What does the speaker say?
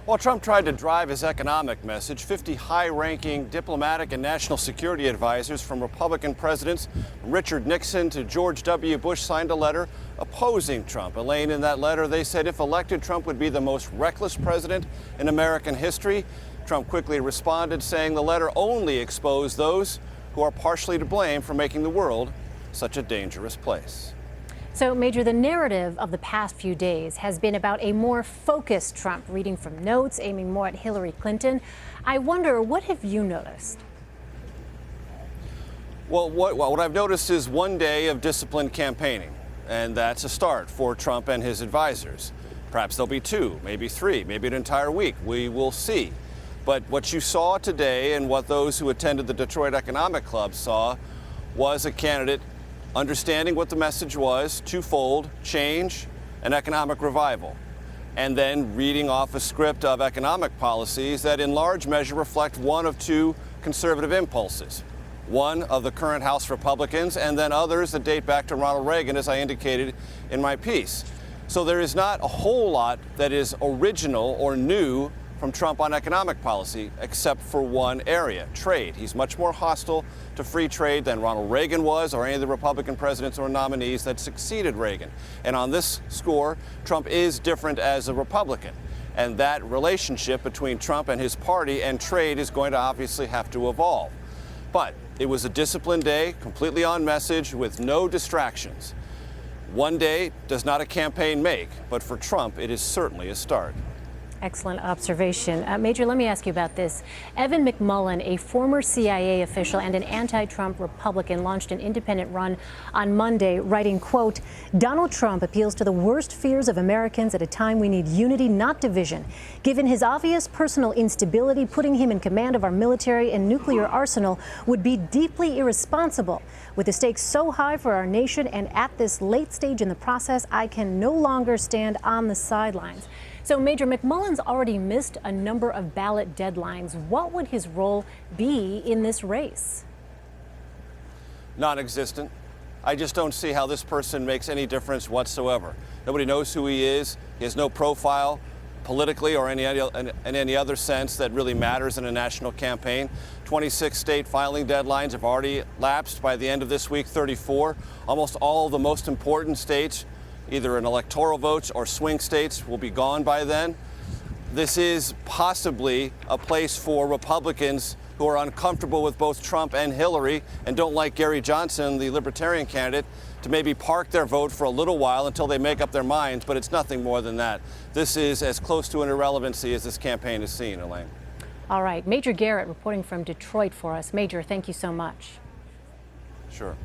While Trump tried to drive his economic message, 50 high-ranking diplomatic and national security advisors from Republican presidents Richard Nixon to George W. Bush signed a letter opposing Trump. Elaine, in that letter, they said if elected, Trump would be the most reckless president in American history. Trump quickly responded, saying the letter only exposed those who are partially to blame for making the world such a dangerous place. So, Major, the narrative of the past few days has been about a more focused Trump, reading from notes, aiming more at Hillary Clinton. I wonder, what have you noticed? Well, what I've noticed is one day of disciplined campaigning, and that's a start for Trump and his advisors. Perhaps there'll be two, maybe three, maybe an entire week. We will see. But what you saw today and what those who attended the Detroit Economic Club saw was a candidate understanding what the message was, twofold: change and economic revival, and then reading off a script of economic policies that in large measure reflect one of two conservative impulses. One of the current House Republicans, and then others that date back to Ronald Reagan, as I indicated in my piece. So there is not a whole lot that is original or new from Trump on economic policy, except for one area: trade. He's much more hostile to free trade than Ronald Reagan was, or any of the Republican presidents or nominees that succeeded Reagan. And on this score, Trump is different as a Republican. And that relationship between Trump and his party and trade is going to obviously have to evolve. But it was a disciplined day, completely on message, with no distractions. One day does not a campaign make, but for Trump, it is certainly a start. Excellent observation. Major, let me ask you about this. Evan McMullin, a former CIA official and an anti-Trump Republican, launched an independent run on Monday, writing, quote, "Donald Trump appeals to the worst fears of Americans at a time we need unity, not division. Given his obvious personal instability, putting him in command of our military and nuclear arsenal would be deeply irresponsible. With the stakes so high for our nation and at this late stage in the process, I can no longer stand on the sidelines." So, Major, McMullin's already missed a number of ballot deadlines. What would his role be in this race? Non-existent. I just don't see how this person makes any difference whatsoever. Nobody knows who he is. He has no profile politically or in any other sense that really matters in a national campaign. 26 state filing deadlines have already lapsed by the end of this week, 34. Almost all of the most important states, either in electoral votes or swing states, will be gone by then. This is possibly a place for Republicans who are uncomfortable with both Trump and Hillary and don't like Gary Johnson, the Libertarian candidate, to maybe park their vote for a little while until they make up their minds, but it's nothing more than that. This is as close to an irrelevancy as this campaign has seen, Elaine. All right, Major Garrett reporting from Detroit for us. Major, thank you so much. Sure.